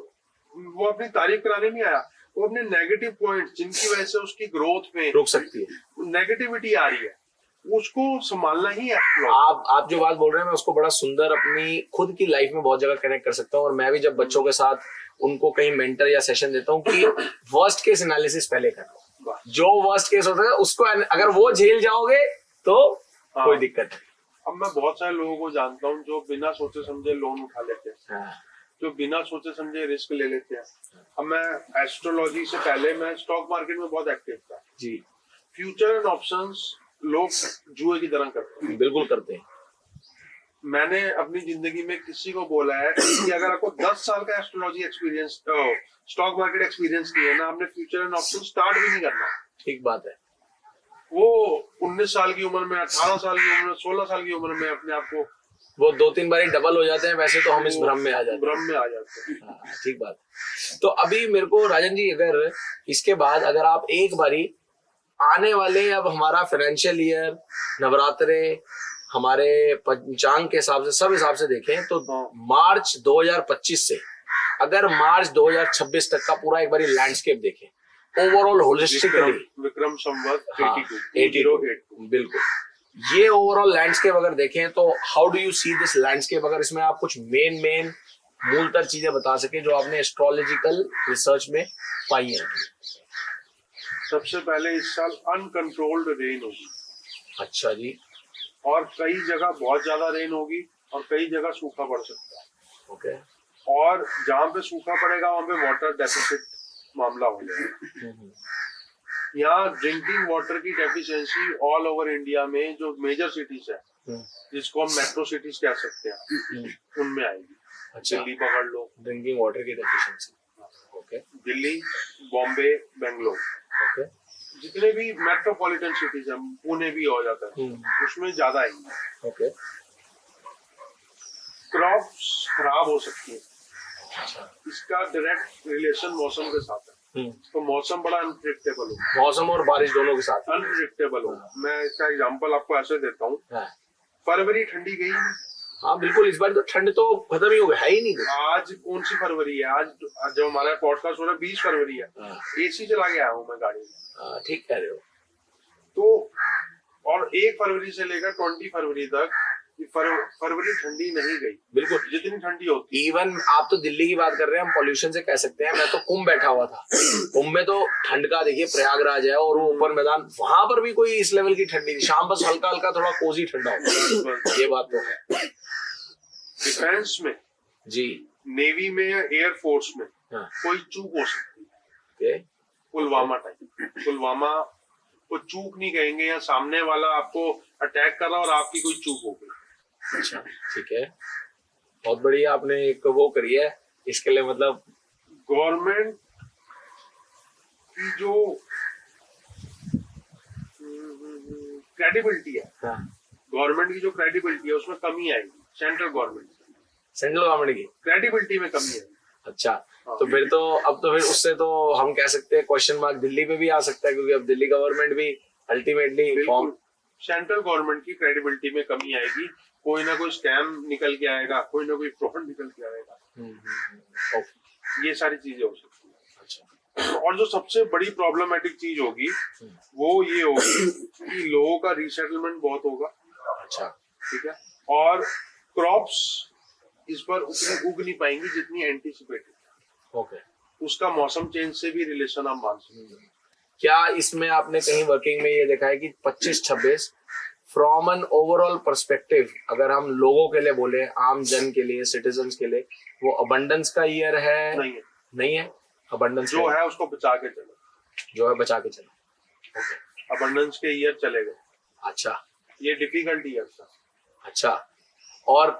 वो अपनी तारीफ कराने नहीं आया, वो अपने नेगेटिव पॉइंट जिनकी वजह से उसकी ग्रोथ में रुक सकती है, नेगेटिविटी आ रही है, उसको संभालना ही है। आप जो बात बोल रहे हैं मैं उसको बड़ा सुंदर अपनी खुद की लाइफ में बहुत जगह कनेक्ट कर सकता हूँ। और मैं भी जब बच्चों के साथ उनको कहीं मेंटर या सेशन देता हूँ कि वर्स्ट केस एनालिसिस पहले करो, जो वर्स्ट केस होता है उसको अगर वो झेल जाओगे तो कोई दिक्कत नहीं। अब मैं बहुत सारे लोगों को जानता हूँ जो बिना सोचे समझे लोन उठा लेते हैं, जो बिना सोचे समझे रिस्क ले लेते हैं। अब मैं एस्ट्रोलॉजी से पहले मैं स्टॉक मार्केट में बहुत एक्टिव था जी। फ्यूचर एंड ऑप्शंस लोग जुए की तरह करते हैं। बिल्कुल करते हैं। मैंने अपनी जिंदगी में किसी को बोला है कि अगर आपको 10 साल का astrology experience, stock market experience नहीं है ना, आपने फ्यूचर एंड ऑप्शन स्टार्ट भी नहीं करना। ठीक बात है। वो 19 साल की उम्र में, 18 साल की उम्र में, 16 साल की उम्र में अपने आप को वो 2-3 बार डबल हो जाते हैं, वैसे तो हम इस भ्रम में आ जाते हैं। ठीक बात। तो अभी मेरे को राजन जी, अगर इसके बाद अगर आप एक बारी आने वाले, अब हमारा फाइनेंशियल ईयर, नवरात्रे, हमारे पंचांग के हिसाब से, सब हिसाब से देखें तो मार्च 2025 से अगर मार्च 2026 तक का पूरा एक बारी लैंडस्केप देखें ओवरऑल होलिस्टिकली, विक्रम संवत 8082, बिल्कुल, ये ओवरऑल लैंडस्केप अगर देखें तो how do you see this landscape? अगर इसमें आप कुछ मेन मूलतर चीजें बता सके जो आपने एस्ट्रोलॉजिकल रिसर्च में पाई है। सबसे पहले इस साल अनकंट्रोल्ड रेन होगी। अच्छा जी। और कई जगह बहुत ज्यादा रेन होगी और कई जगह सूखा पड़ सकता है। ओके। और जहाँ पे सूखा पड़ेगा वहां पे वाटर डेफिसिट मामला हो जाएगा। यहाँ ड्रिंकिंग वाटर की डेफिशिएंसी ऑल ओवर इंडिया में जो मेजर सिटीज है, जिसको हम मेट्रो सिटीज कह सकते हैं, उनमें आएगी। अच्छा। दिल्ली पकड़ लो, ड्रिंकिंग वाटर की deficiency. Okay. Delhi, Bombay, Bangalore, okay, जितने भी मेट्रोपॉलिटन सिटीज है, पुणे भी हो जाता है, उसमें ज्यादा आएंगे। ओके। क्रॉप्स खराब हो सकती है। अच्छा। इसका डायरेक्ट रिलेशन मौसम के साथ है। तो मौसम बड़ा अनप्रिडिक्टेबल हो, मौसम और बारिश दोनों के साथ अनप्रिडिक्टेबल हो। मैं इसका एग्जांपल आपको ऐसे देता हूँ। फरवरी ठंडी गई। हाँ बिल्कुल, इस बार तो ठंड तो खत्म ही हो गई, है ही नहीं। आज कौन सी फरवरी है? आज जब हमारा पॉडकास्ट हो रहा है 20 फरवरी है। एसी चला के आया हूँ मैं गाड़ी में। ठीक कह रहे हो। तो और 1 फरवरी से लेकर 20 फरवरी तक फरवरी ठंडी नहीं गई, बिल्कुल जितनी ठंडी होती। इवन आप तो दिल्ली की बात कर रहे हैं, हम पॉल्यूशन से कह सकते हैं। मैं तो कुंभ बैठा हुआ था, कुंभ में तो ठंड का देखिए, प्रयागराज है और वो ऊपर मैदान, वहां पर भी कोई इस लेवल की ठंडी नहीं। शाम बस हल्का हल्का थोड़ा कोजी ठंडा होता है, ये बात तो है। डिफेंस में जी, नेवी में या एयरफोर्स में कोई चूक हो सकती है। पुलवामा टाइप, पुलवामा को चूक नहीं कहेंगे, या सामने वाला आपको अटैक कर रहा और आपकी कोई चूक हो गई। अच्छा, ठीक है, बहुत बढ़िया आपने एक वो करी है इसके लिए। मतलब गवर्नमेंट की जो क्रेडिबिलिटी है, गवर्नमेंट की जो क्रेडिबिलिटी है, उसमें कमी आएगी। सेंट्रल गवर्नमेंट की क्रेडिबिलिटी में कमी आएगी। अच्छा, तो फिर तो अब तो फिर उससे तो हम कह सकते हैं क्वेश्चन मार्क दिल्ली पे भी आ सकता है, क्योंकि अब दिल्ली गवर्नमेंट भी अल्टीमेटली फॉर्म, सेंट्रल गवर्नमेंट की क्रेडिबिलिटी में कमी आएगी। कोई ना कोई स्कैम निकल के आएगा, कोई ना कोई फ्रॉड निकल के आएगा। ये सारी चीजें हो सकती है। अच्छा। और जो सबसे बड़ी प्रॉब्लमेटिक चीज होगी वो ये होगी कि लोगों का रीसेटलमेंट बहुत होगा। अच्छा, ठीक है। और क्रॉप्स इस पर उतनी उग नहीं पाएंगी जितनी एंटीसिपेटेड। ओके। उसका मौसम चेंज से भी रिलेशन आप मान सकते हैं। क्या इसमें आपने कहीं वर्किंग में ये देखा है कि 25-26 फ्रॉम एन ओवरऑल पर्सपेक्टिव, अगर हम लोगों के लिए बोले, आम जन के लिए, सिटीजन्स के लिए, वो अबंडेंस का ईयर है? नहीं है। नहीं है। अबंडेंस जो है उसको बचा के चलो, जो है बचा के चलो। अबंडेंस के ईयर चले गए। अच्छा ये डिफिकल्ट ईयर था। अच्छा, और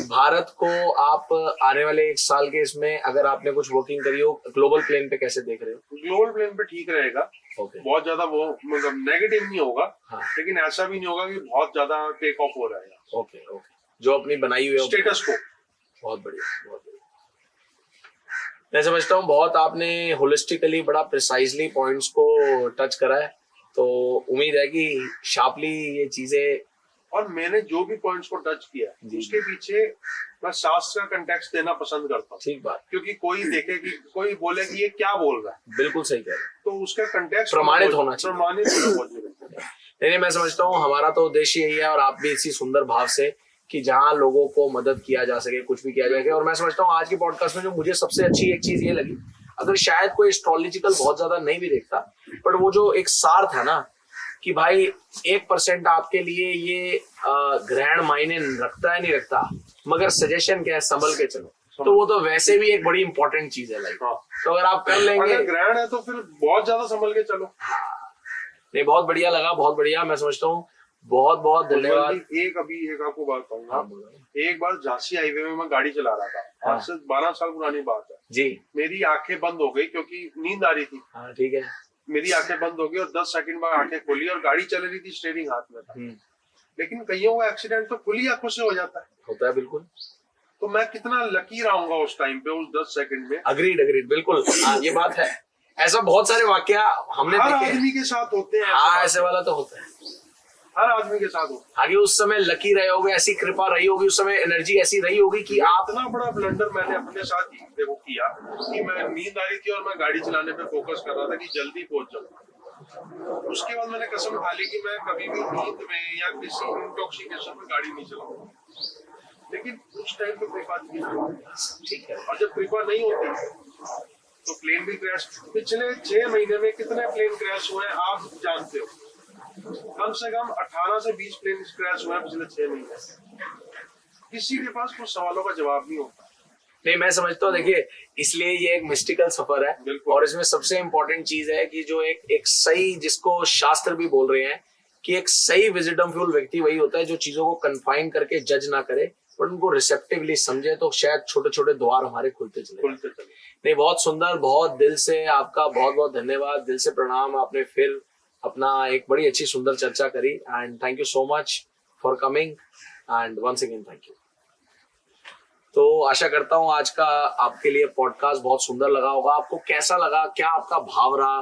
भारत को आप आने वाले 1 साल के इसमें अगर आपने कुछ वर्किंग करी हो, ग्लोबल प्लेन पे कैसे देख रहे हो? ग्लोबल प्लेन पे ठीक रहेगा। ओके, बहुत ज्यादा वो मतलब नेगेटिव नहीं होगा, हाँ। लेकिन ऐसा भी नहीं होगा कि बहुत ज्यादा टेक ऑफ हो रहा है। ओके ओके, जो अपनी बनाई हुई है स्टेटस को। बहुत बढ़िया, बहुत बढ़िया। मैं समझता हूँ बहुत आपने होलिस्टिकली बड़ा प्रिसाइजली पॉइंट्स को टच करा है, तो उम्मीद है कि शार्पली ये चीजें, और मैंने जो भी पॉइंट्स को टच किया उसके पीछे मैं शास्त्र का कंटेक्स्ट देना पसंद करता हूँ। ठीक बात, क्योंकि कोई देखे कि कोई बोले कि ये क्या बोल रहा है, बिल्कुल सही कह रहे हैं, तो उसका कंटेक्स्ट प्रमाणित होना चाहिए। प्रमाणित होना चाहिए। नहीं, मैं समझता हूँ हमारा तो उद्देश्य यही है, और आप भी इसी सुंदर भाव से कि जहाँ लोगों को मदद किया जा सके, कुछ भी किया जा सके। और मैं समझता हूँ आज के पॉडकास्ट में जो मुझे सबसे अच्छी एक चीज ये लगी, अगर शायद कोई एस्ट्रोलॉजिकल बहुत ज्यादा नहीं भी देखता, पर वो जो एक सार था ना कि भाई 1% आपके लिए ये ग्रहण मायने रखता है नहीं रखता, मगर सजेशन क्या है, संभल के चलो, तो वो तो वैसे भी एक बड़ी इंपॉर्टेंट चीज है लाइफ। तो अगर आप कर लेंगे, अगर ग्रहण है तो फिर बहुत ज्यादा संभल के चलो। नहीं, बहुत बढ़िया लगा, बहुत बढ़िया। मैं समझता हूँ बहुत बहुत धन्यवाद। एक आपको बात कहूंगा, एक बार झांसी हाईवे में मैं गाड़ी चला रहा था, आज से 12 साल पुरानी बात है जी। मेरी आंखें बंद हो गई क्योंकि नींद आ रही थी। हाँ ठीक है। मेरी आंखें बंद हो गई और 10 सेकंड बाद आंखें खोली और गाड़ी चल रही थी, स्टीयरिंग हाथ में था। लेकिन कईयों का एक्सीडेंट तो खुली आंखों से हो जाता है। होता है बिल्कुल। तो मैं कितना लकी रहूंगा उस टाइम पे, उस 10 सेकंड में। अग्रीड बिल्कुल, ये बात है। ऐसा बहुत सारे वाकया हमने हर देखे आदमी के साथ होते हैं। हाँ, ऐसे वाला तो होता है, हर आदमी के साथ होता है। आगे उस समय लकी रहे होगे, ऐसी कृपा रही होगी, उस समय एनर्जी ऐसी रही होगी कि आप, इतना बड़ा ब्लंडर मैंने अपने साथ ही देखो किया कि मैं नींद आ रही थी और मैं गाड़ी चलाने पे फोकस कर रहा था कि जल्दी पहुंच जाऊं। उसके बाद मैंने कसम खा ली कि मैं कभी भी नींद में या किसी इंटॉक्सिकेशन में गाड़ी नहीं चलाऊंगा। लेकिन उस टाइम पे कृपा थी, ठीक है। और जब कृपा नहीं होती तो प्लेन भी क्रैश। पिछले 6 महीने में कितने प्लेन क्रैश हुए हैं आप जानते हो? कम से कम 18 से 20 प्लेन क्रैश हुए हैं पिछले 6 महीने। किसी के पास कुछ सवालों का जवाब नहीं होता। नहीं, मैं समझता हूँ, देखिए इसलिए ये एक मिस्टिकल सफर है, और इसमें सबसे इम्पोर्टेंट चीज है कि जो एक सही, जिसको शास्त्र भी बोल रहे हैं कि एक सही विजडमफुल व्यक्ति वही होता है जो चीजों को कन्फाइन करके जज ना करे, पर उनको रिसेप्टिवली समझे, तो शायद छोटे छोटे द्वार हमारे खुलते चले। नहीं, बहुत सुंदर, बहुत दिल से आपका बहुत बहुत धन्यवाद, दिल से प्रणाम। आपने फिर अपना एक बड़ी अच्छी सुंदर चर्चा करी, and thank you so much for coming, and once again thank you. तो आशा करता हूँ आज का आपके लिए पॉडकास्ट बहुत सुंदर लगा होगा। आपको कैसा लगा, क्या आपका भाव रहा,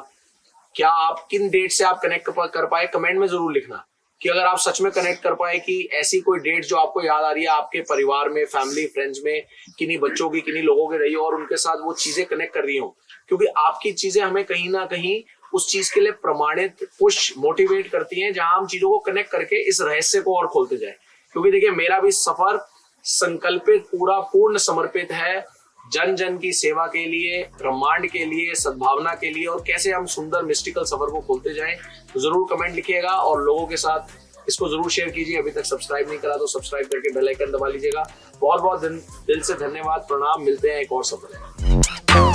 क्या आप किन डेट से आप कनेक्ट कर पाए, कमेंट में जरूर लिखना कि अगर आप सच में कनेक्ट कर पाए कि ऐसी कोई डेट जो आपको याद आ रही है, आपके परिवार में, फैमिली फ्रेंड्स में किन्हीं बच्चों की, किन्हीं लोगों की रही हो, और उनके साथ वो चीजें कनेक्ट कर रही हो, क्योंकि आपकी चीजें हमें कहीं ना कहीं उस चीज के लिए प्रमाणित, पुश, मोटिवेट करती हैं, जहां हम चीजों को कनेक्ट करके इस रहस्य को और खोलते जाए। क्योंकि देखिए मेरा भी सफर संकल्पित, पूरा पूर्ण समर्पित है जन जन की सेवा के लिए, ब्रह्मांड के लिए, सद्भावना के लिए, और कैसे हम सुंदर मिस्टिकल सफर को खोलते जाएं। तो जरूर कमेंट लिखिएगा और लोगों के साथ इसको जरूर शेयर कीजिए। अभी तक सब्सक्राइब नहीं करा तो सब्सक्राइब करके बेल आइकन दबा लीजिएगा। बहुत बहुत दिल से धन्यवाद, प्रणाम। मिलते हैं एक और सफर में।